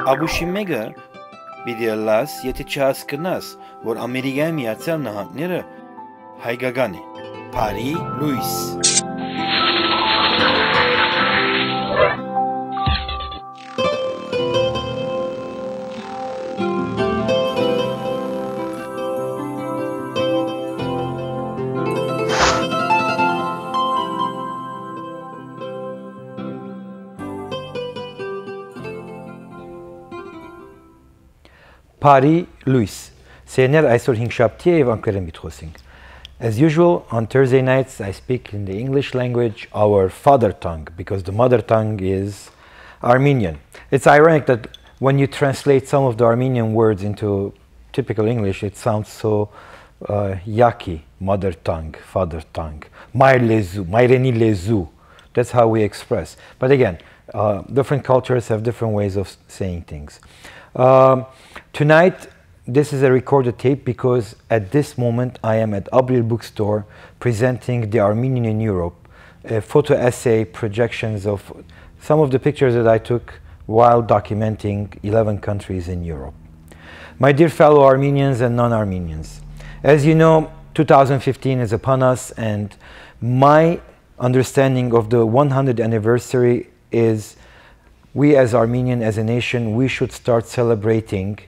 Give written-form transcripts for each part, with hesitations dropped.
Abuşimega Bidialas Yetichaskinas were American Miatsel Nahatnere Haigagane Bari Luys. Bari Luys. Sener Aysor Hinkshaptiye ev Ankara mitrosing. As usual, on Thursday nights I speak in the English language, our father tongue, because the mother tongue is Armenian. It's ironic that when you translate some of the Armenian words into typical English, it sounds so yaki, mother tongue, father tongue, mayreni lezu. That's how we express. But again, different cultures have different ways of saying things. Tonight, this is a recorded tape because at this moment I am at Abril Bookstore presenting The Armenian in Europe, a photo essay projections of some of the pictures that I took while documenting 11 countries in Europe. My dear fellow Armenians and non-Armenians, as you know, 2015 is upon us, and my understanding of the 100th anniversary is we as Armenian, as a nation, we should start celebrating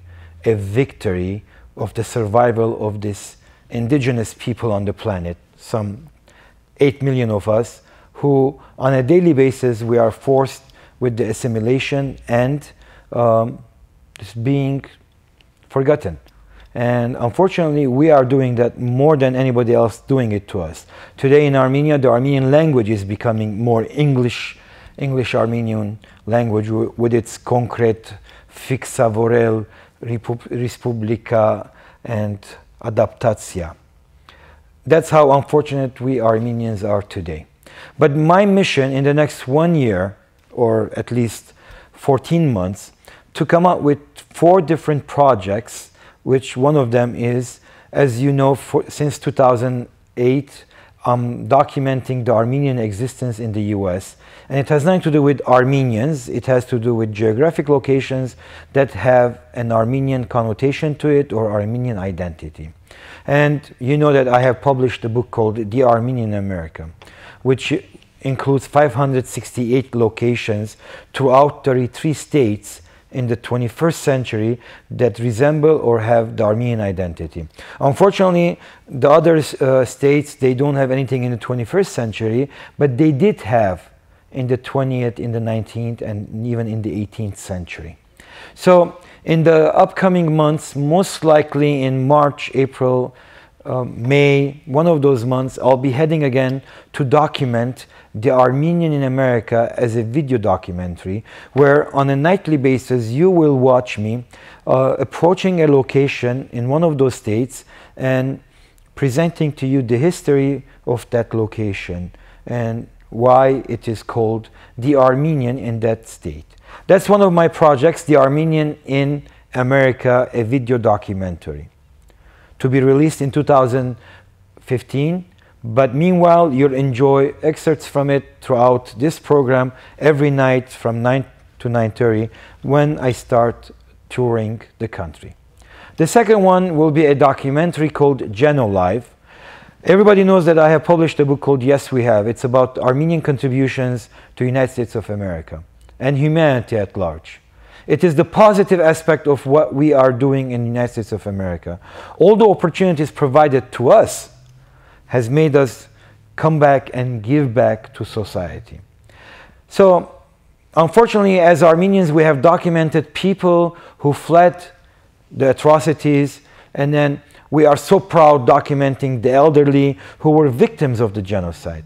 a victory of the survival of this indigenous people on the planet, some 8 million of us, who on a daily basis we are forced with the assimilation and just being forgotten. And unfortunately, we are doing that more than anybody else doing it to us. Today in Armenia, the Armenian language is becoming more English Armenian language with its concrete fixavorel, Respublica and adaptația. That's how unfortunate we Armenians are today. But my mission in the next 1 year, or at least 14 months, to come up with 4 different projects, which one of them is, as you know, since 2008, I'm documenting the Armenian existence in the US. And it has nothing to do with Armenians, it has to do with geographic locations that have an Armenian connotation to it or Armenian identity. And you know that I have published a book called The Armenian in America, which includes 568 locations throughout 33 states in the 21st century that resemble or have the Armenian identity. Unfortunately, the other states, they don't have anything in the 21st century, but they did have in the 20th, in the 19th, and even in the 18th century. So in the upcoming months, most likely in March, April, May, one of those months, I'll be heading again to document The Armenian in America as a video documentary, where on a nightly basis you will watch me approaching a location in one of those states and presenting to you the history of that location and why it is called The Armenian in that state. That's one of my projects, The Armenian in America, a video documentary, to be released in 2015. But meanwhile, you'll enjoy excerpts from it throughout this program every night from 9 to 9:30 when I start touring the country. The second one will be a documentary called Geno Live. Everybody knows that I have published a book called Yes We Have. It's about Armenian contributions to the United States of America and humanity at large. It is the positive aspect of what we are doing in the United States of America. All the opportunities provided to us has made us come back and give back to society. So, unfortunately, as Armenians, we have documented people who fled the atrocities, and then we are so proud documenting the elderly who were victims of the genocide.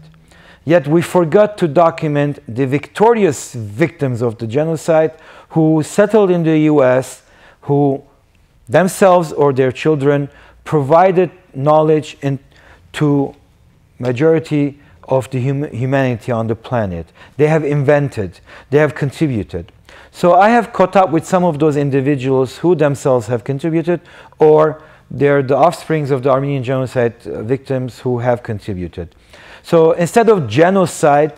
Yet we forgot to document the victorious victims of the genocide who settled in the US, who themselves or their children provided knowledge to majority of the humanity on the planet. They have invented, they have contributed. So I have caught up with some of those individuals who themselves have contributed or they're the offsprings of the Armenian genocide victims who have contributed. So instead of genocide,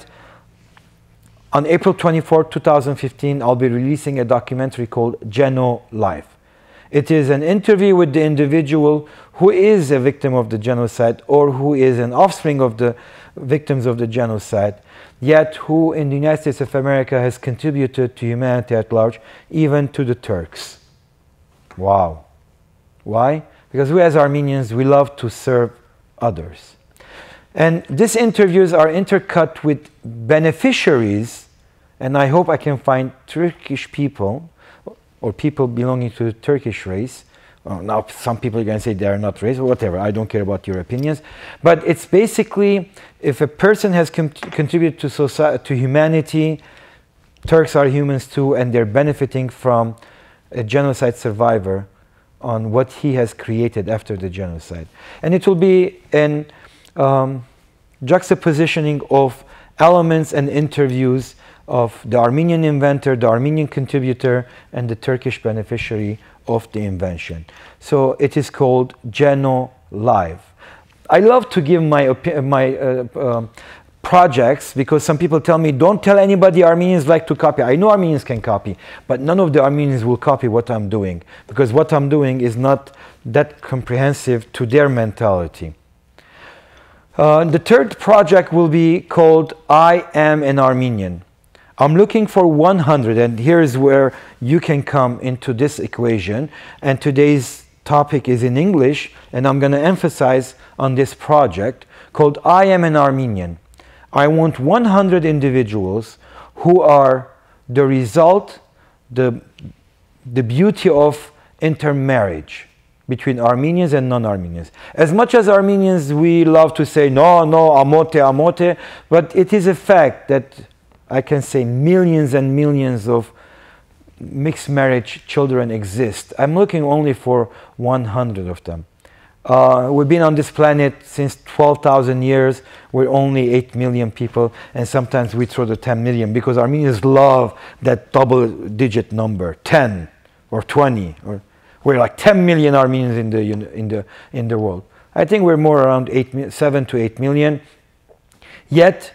on April 24, 2015, I'll be releasing a documentary called Geno Life. It is an interview with the individual who is a victim of the genocide or who is an offspring of the victims of the genocide, yet who in the United States of America has contributed to humanity at large, even to the Turks. Wow. Why? Because we as Armenians, we love to serve others. And these interviews are intercut with beneficiaries, and I hope I can find Turkish people or people belonging to the Turkish race. Now, some people are going to say they are not race, or whatever. I don't care about your opinions. But it's basically, if a person has contributed to society, to humanity, Turks are humans too, and they're benefiting from a genocide survivor on what he has created after the genocide. And it will be an juxtapositioning of elements and interviews of the Armenian inventor, the Armenian contributor, and the Turkish beneficiary of the invention. So it is called Geno Live. I love to give my projects, because some people tell me, don't tell anybody Armenians like to copy. I know Armenians can copy, but none of the Armenians will copy what I'm doing, because what I'm doing is not that comprehensive to their mentality. The third project will be called I Am an Armenian. I'm looking for 100, and here's where you can come into this equation. And today's topic is in English, and I'm going to emphasize on this project called I Am an Armenian. I want 100 individuals who are the result, the beauty of intermarriage between Armenians and non-Armenians. As much as Armenians, we love to say, no, no, amote, amote, but it is a fact that I can say millions and millions of mixed marriage children exist. I'm looking only for 100 of them. We've been on this planet since 12,000 years. We're only 8 million people, and sometimes we throw the 10 million because Armenians love that double-digit number, 10 or 20. Or we're like 10 million Armenians in the world. I think we're more around 7 to 8 million. Yet,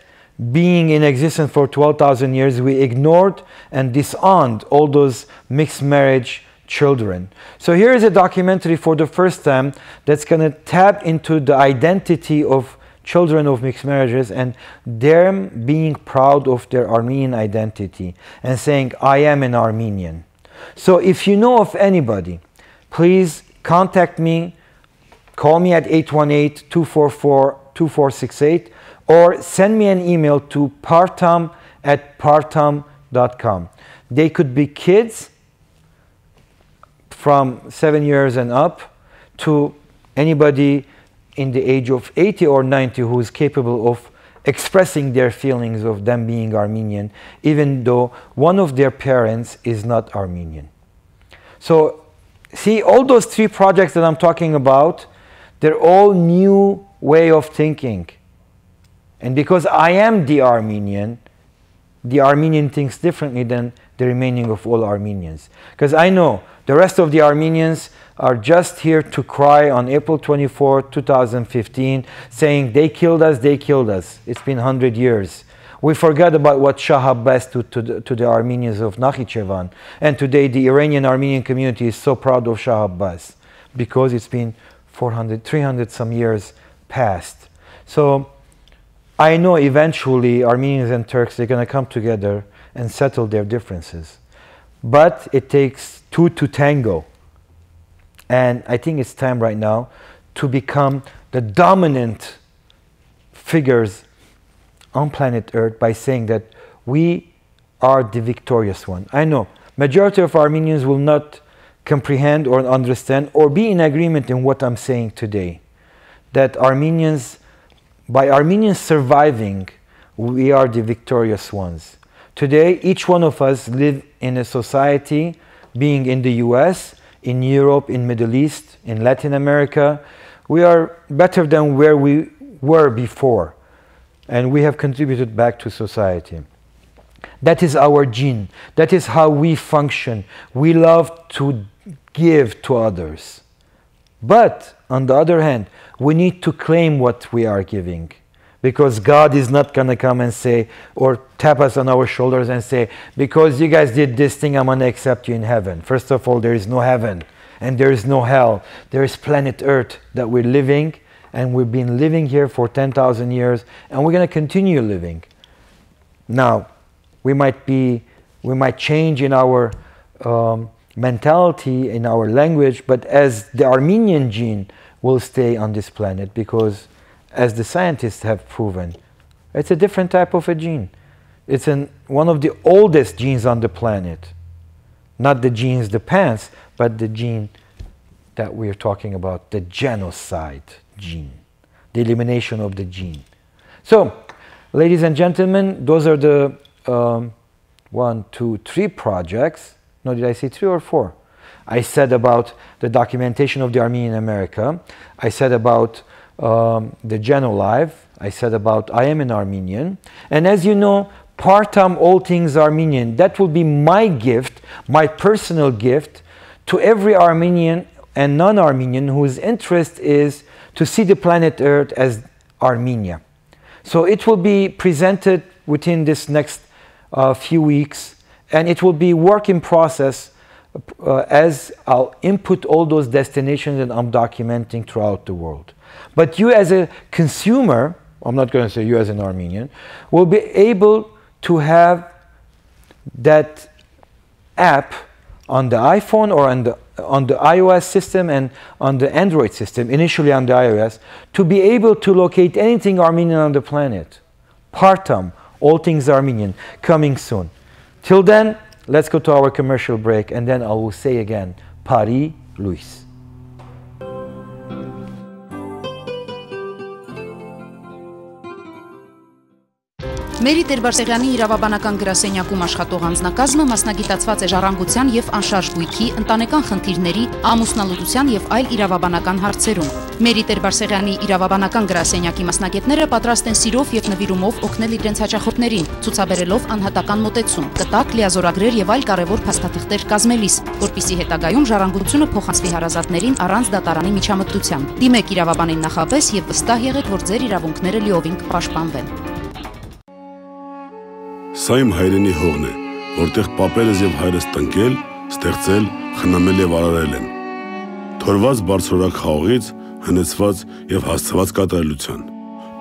being in existence for 12,000 years, we ignored and disowned all those mixed marriage children. So here is a documentary for the first time that's going to tap into the identity of children of mixed marriages and them being proud of their Armenian identity and saying, I am an Armenian. So if you know of anybody, please contact me, call me at 818-244-2468, or send me an email to partam@partam.com. They could be kids from 7 years and up to anybody in the age of 80 or 90 who is capable of expressing their feelings of them being Armenian, even though one of their parents is not Armenian. So, see, all those three projects that I'm talking about, they're all new way of thinking. And because I am the Armenian thinks differently than the remaining of all Armenians. Because I know the rest of the Armenians are just here to cry on April 24, 2015, saying they killed us, they killed us. It's been 100 years. We forgot about what Shah Abbas did to the Armenians of Nakhichevan. And today the Iranian Armenian community is so proud of Shah Abbas because it's been 300 some years past. So I know eventually Armenians and Turks, they're going to come together and settle their differences. But it takes two to tango. And I think it's time right now to become the dominant figures on planet Earth by saying that we are the victorious one. I know majority of Armenians will not comprehend or understand or be in agreement in what I'm saying today. That Armenians, by Armenians surviving, we are the victorious ones. Today, each one of us live in a society, being in the US, in Europe, in Middle East, in Latin America. We are better than where we were before. And we have contributed back to society. That is our gene. That is how we function. We love to give to others. But on the other hand, we need to claim what we are giving, because God is not going to come and say, or tap us on our shoulders and say, because you guys did this thing, I'm going to accept you in heaven. First of all, there is no heaven and there is no hell. There is planet Earth that we're living, and we've been living here for 10,000 years, and we're going to continue living. Now, we might change in our mentality, in our language, but as the Armenian gene will stay on this planet, because as the scientists have proven, it's a different type of a gene. It's one of the oldest genes on the planet. Not the genes, the pants, but the gene that we're talking about, the genocide gene, the elimination of the gene. So, ladies and gentlemen, those are the 1, 2, 3 projects. No, did I say 3 or 4? I said about the documentation of the Armenian America. I said about the Genolive. I said about I am an Armenian. And as you know, Partam All Things Armenian, that will be my gift, my personal gift to every Armenian and non-Armenian whose interest is to see the planet Earth as Armenia. So it will be presented within this next few weeks, and it will be work in process as I'll input all those destinations that I'm documenting throughout the world. But you as a consumer, I'm not going to say you as an Armenian, will be able to have that app on the iPhone or on the iOS system and on the Android system, initially on the iOS, to be able to locate anything Armenian on the planet. Partam, All Things Armenian, coming soon. Till then, let's go to our commercial break, and then I will say again, Bari Luys. Մերի Տեր-Բարսեղյանի իրավաբանական գրասենյակում աշխատող անձնակազմը մասնագիտացված է ժառանգության և անշարժ գույքի, ընտանեկան խնդիրների, ամուսնալուծության և այլ իրավաբանական հարցերում։ Մերի Տեր-Բարսեղյանի իրավաբանական գրասենյակի մասնագետները պատրաստ են սիրով և նվիրումով օգնել իրենց հաճախորդներին, ցուցաբերելով անհատական մոտեցում, կտակ, լիազորագրեր և այլ կարևոր փաստաթղթեր կազմելիս, որպեսզի հետագայում ժառանգությունը փոխանցվի հարազատներին առանց դատարանի միջամտության։ Դիմեք իրավաբանին նախապես և վստահ եղեք, որ ձեր իրավունքները լիովին կպաշտպանվեն։ Սա իմ հայրենի հողն է, որտեղ պապերս և հայրս տնկել, ստեղծել, խնամել և արարել են։ Թորված բարձրորակ խաղողից, հնեցված և հասցված կատարելության։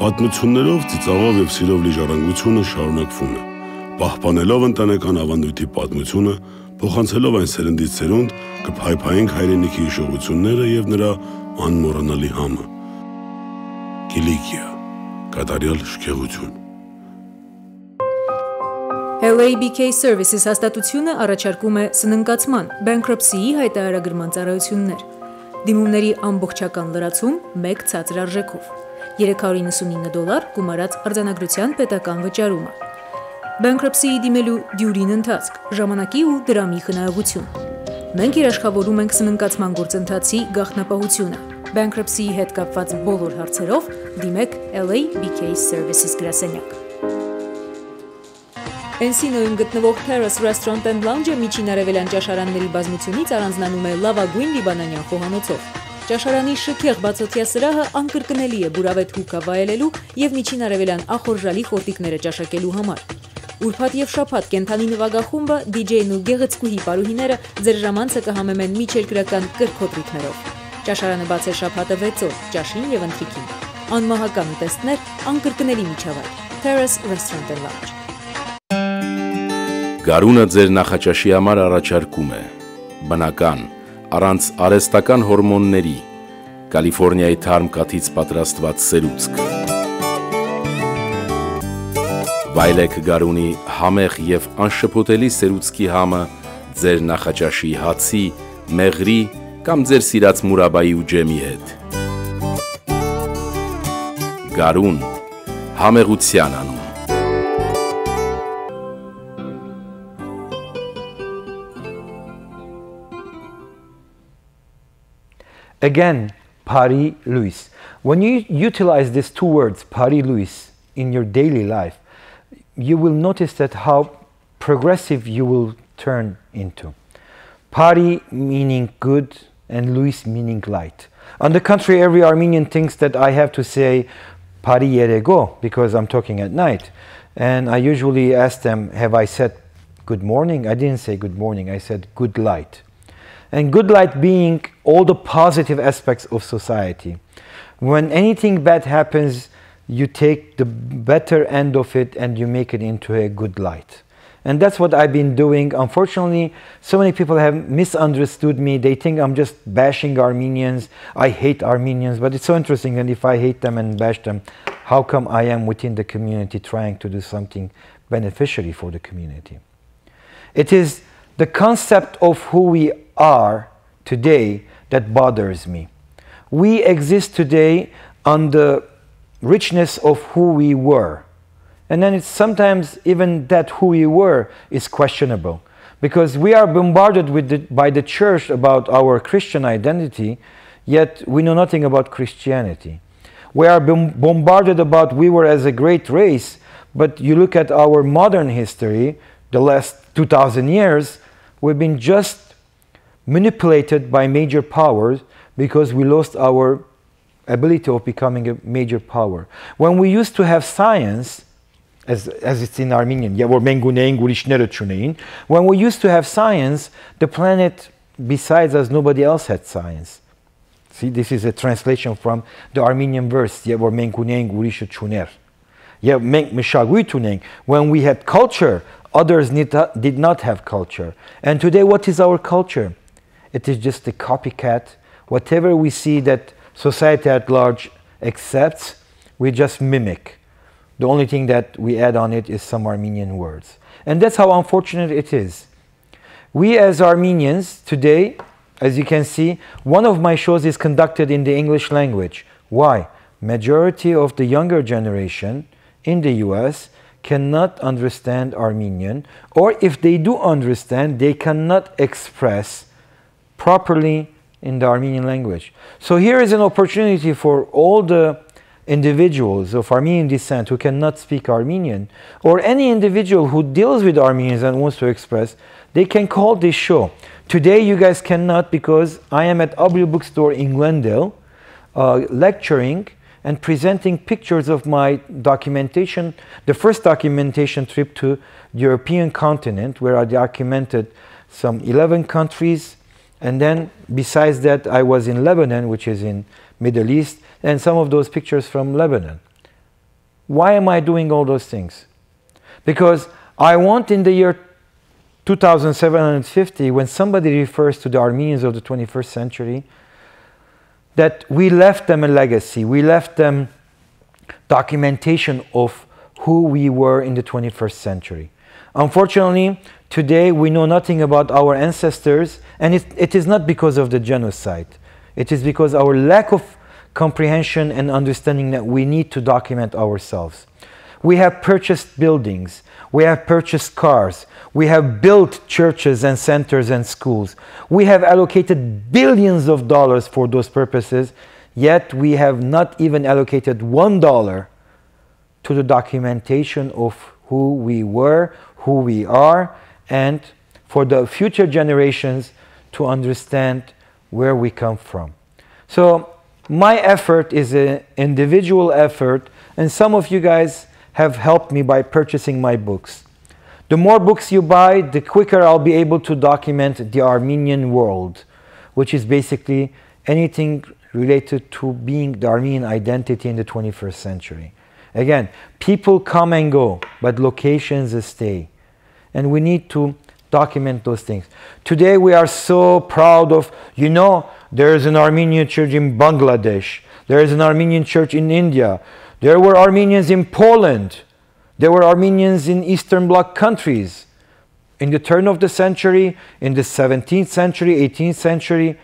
Պատմություններով, ծիծաղով և սիրով լի ժառանգությունը շարունակվում է, պահպանելով ընտանեկան ավանդույթի պատմությունը, փոխանցելով այն սերնդից սերունդ, կփայփայենք հայրենիքի հիշողությունները և նրա անմոռանալի համը։ Կիլիկիա, կատարյալ շքեղություն։ LABK Services հաստատությունը առաջարկում է սննկացման, bankruptcy-ի հայտարարագրման ծառայություններ։ Դիմումների ամբողջական լրացում 1 ցածր արժեքով։ $399 գումարած արձանագրության պետական վճարումը։ Bankruptcy-ի դիմելու դյուրին ընթացք, ժամանակի ու դրամի խնայողություն։ Մենք երաշխավորում ենք սննկացման գործընթացի գաղտնապահությունը։ Bankruptcy-ի հետ կապված բոլոր հարցերով դիմեք LABK Services գրասենյակ։ Էնսինոյում գտնվող Terrace Restaurant and Lounge-ը միջին արևելյան ճաշարանների բազմությունից առանձնանում է լավագույն լիբանանյան խոհանոցով։ Ճաշարանի շքեղ բացօթյա սրահը անկրկնելի է բուրավետ հուկա վայելելու և միջին արևելյան ախորժալի խորտիկները ճաշակելու համար։ Ուրբաթ և շաբաթ կենդանի նվագախումբը, DJ-ն ու գեղեցկուհի պարուհիները ձեր ժամանցը կհամեմեն միջերկրական կրքոտ ռիթմերով։ Ճաշարանը բաց է շաբաթը 6 օր, ճաշին և ընթրիքին։ Անմահական ուտեստներ, անկրկնելի միջավայր։ Terrace Restaurant and Lounge։ Գարունը ձեր նախաճաշի համար առաջարկում է բնական, առանց արհեստական հորմոնների, Կալիֆոռնիայի թարմ կաթից պատրաստված սերուցք։ Վայելեք գարունի համեղ և անշփոթելի սերուցքի համը ձեր նախաճաշի հացի, մեղրի կամ ձեր սիրած մուրաբայի ու ջեմի հետ։ Գարուն, համեղության անուն։ Again, Bari Luys. When you utilize these two words, Bari Luys, in your daily life, you will notice that how progressive you will turn into. Bari meaning good and Luys meaning light. On the contrary, every Armenian thinks that I have to say Pari Yerego because I'm talking at night. And I usually ask them, have I said good morning? I didn't say good morning, I said good light. And good light being all the positive aspects of society. When anything bad happens, you take the better end of it and you make it into a good light. And that's what I've been doing. Unfortunately, so many people have misunderstood me. They think I'm just bashing Armenians. I hate Armenians, but it's so interesting that if I hate them and bash them, how come I am within the community trying to do something beneficially for the community? It is the concept of who we are today that bothers me. We exist today on the richness of who we were. And then it's sometimes even that who we were is questionable. Because we are bombarded by the church about our Christian identity, yet we know nothing about Christianity. We are bombarded about we were as a great race, but you look at our modern history, the last 2,000 years, we've been just manipulated by major powers because we lost our ability of becoming a major power. When we used to have science, as it's in Armenian, when we used to have science, the planet besides us, nobody else had science. See, this is a translation from the Armenian verse. When we had culture, others did not have culture. And today, what is our culture? It is just a copycat. Whatever we see that society at large accepts, we just mimic. The only thing that we add on it is some Armenian words. And that's how unfortunate it is. We as Armenians today, as you can see, one of my shows is conducted in the English language. Why? Majority of the younger generation in the US cannot understand Armenian, or if they do understand, they cannot express properly in the Armenian language. So here is an opportunity for all the individuals of Armenian descent who cannot speak Armenian, or any individual who deals with Armenians and wants to express, they can call this show. Today you guys cannot because I am at Bari Bookstore in Glendale lecturing and presenting pictures of my documentation, the first documentation trip to the European continent where I documented some 11 countries, and then besides that I was in Lebanon, which is in Middle East, and some of those pictures from Lebanon. Why am I doing all those things? Because I want in the year 2750, when somebody refers to the Armenians of the 21st century, that we left them a legacy, we left them documentation of who we were in the 21st century. Unfortunately, today we know nothing about our ancestors, and it is not because of the genocide. It is because our lack of comprehension and understanding that we need to document ourselves. We have purchased buildings, we have purchased cars, we have built churches and centers and schools. We have allocated billions of dollars for those purposes, yet we have not even allocated $1 to the documentation of who we were, who we are, and for the future generations to understand where we come from. So my effort is an individual effort, and some of you guys have helped me by purchasing my books. The more books you buy, the quicker I'll be able to document the Armenian world, which is basically anything related to being the Armenian identity in the 21st century. Again, people come and go, but locations stay. And we need to document those things. Today we are so proud of, you know, there is an Armenian church in Bangladesh. There is an Armenian church in India. There were Armenians in Poland. There were Armenians in Eastern Bloc countries. In the turn of the century, in the 17th century, 18th century,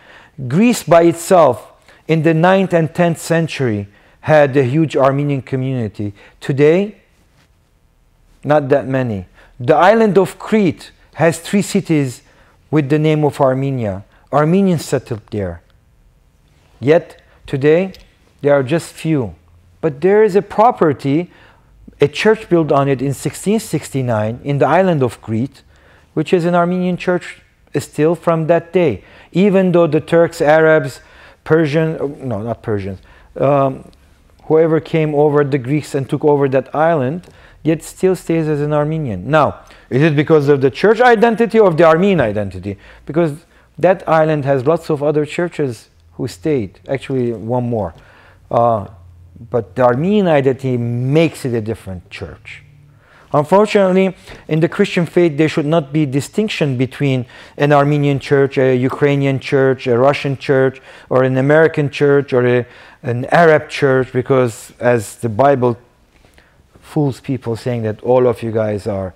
Greece by itself in the 9th and 10th century had a huge Armenian community. Today, not that many. The island of Crete has 3 cities with the name of Armenia. Armenians settled there. Yet, today, there are just few. But there is a property, a church built on it in 1669 in the island of Crete, which is an Armenian church still from that day. Even though the Turks, Arabs not Persians, whoever came over, the Greeks, and took over that island, yet still stays as an Armenian. Now, is it because of the church identity or of the Armenian identity? Because that island has lots of other churches who stayed, actually one more. But the Armenian identity makes it a different church. Unfortunately, in the Christian faith, there should not be distinction between an Armenian church, a Ukrainian church, a Russian church, or an American church, or an Arab church, because as the Bible fools people saying that all of you guys are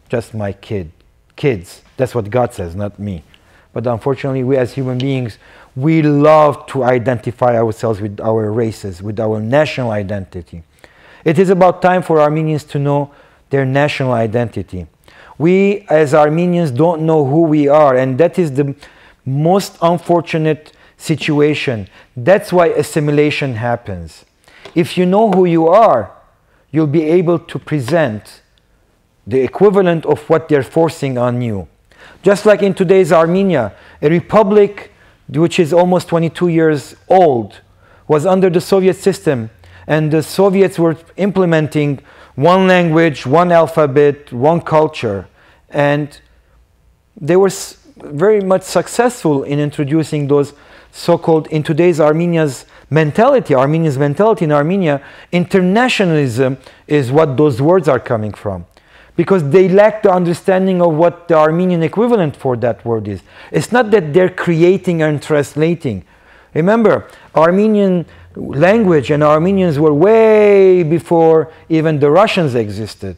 just my kids. That's what God says, not me. But unfortunately, we as human beings, we love to identify ourselves with our races, with our national identity. It is about time for Armenians to know their national identity. We as Armenians don't know who we are, and that is the most unfortunate situation. That's why assimilation happens. If you know who you are, you'll be able to present the equivalent of what they're forcing on you. Just like in today's Armenia, a republic which is almost 22 years old was under the Soviet system, and the Soviets were implementing one language, one alphabet, one culture, and they were very much successful in introducing those so-called, in today's Armenia's mentality in Armenia, internationalism is what those words are coming from. Because they lack the understanding of what the Armenian equivalent for that word is. It's not that they're creating and translating. Remember, Armenian language and Armenians were way before even the Russians existed.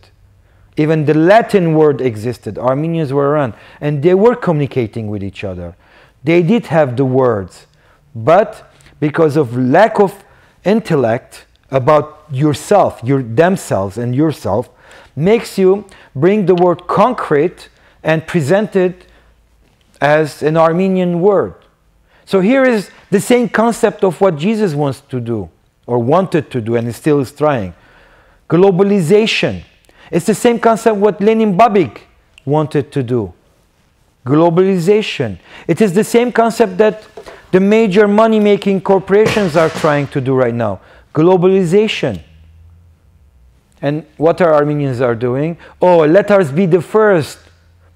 Even the Latin word existed. Armenians were around, and they were communicating with each other. They did have the words, but because of lack of intellect about yourself, themselves and yourself, makes you bring the word concrete and present it as an Armenian word. So here is the same concept of what Jesus wants to do, or wanted to do, and still is trying. Globalization. It's the same concept what Lenin Babik wanted to do. Globalization. It is the same concept that the major money-making corporations are trying to do right now. Globalization. And what our Armenians are doing? Oh, let us be the first,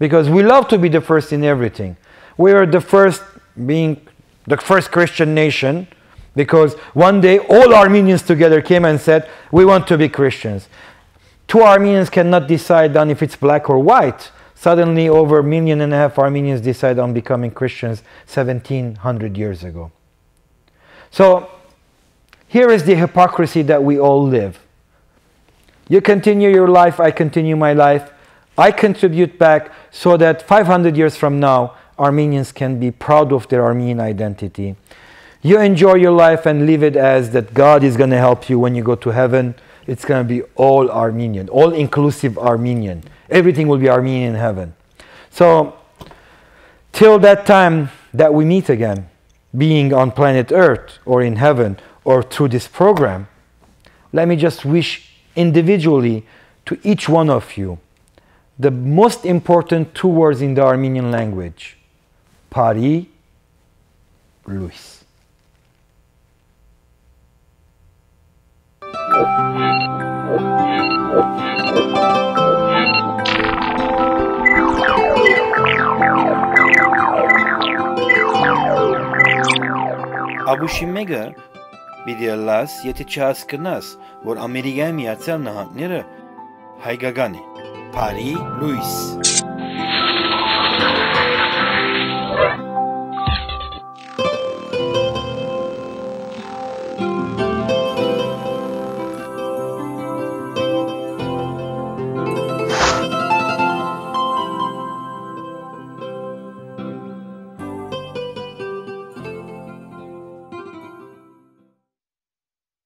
because we love to be the first in everything. We are the first, being the first Christian nation, because one day all Armenians together came and said, we want to be Christians. Two Armenians cannot decide on if it's black or white. Suddenly over 1.5 million Armenians decide on becoming Christians 1700 years ago. So here is the hypocrisy that we all live. You continue your life, I continue my life. I contribute back so that 500 years from now, Armenians can be proud of their Armenian identity. You enjoy your life and live it as that God is going to help you when you go to heaven. It's going to be all Armenian, all-inclusive Armenian. Everything will be Armenian in heaven. So, till that time that we meet again, being on planet Earth or in heaven or through this program, let me just wish individually to each one of you the most important two words in the Armenian language: Bari Luys. Աբուշի մեկը պիտի լաս, եթե չհասկնաս, որ Ամերիկայի Միացյալ Նահանգները հայկական է, Bari Luys.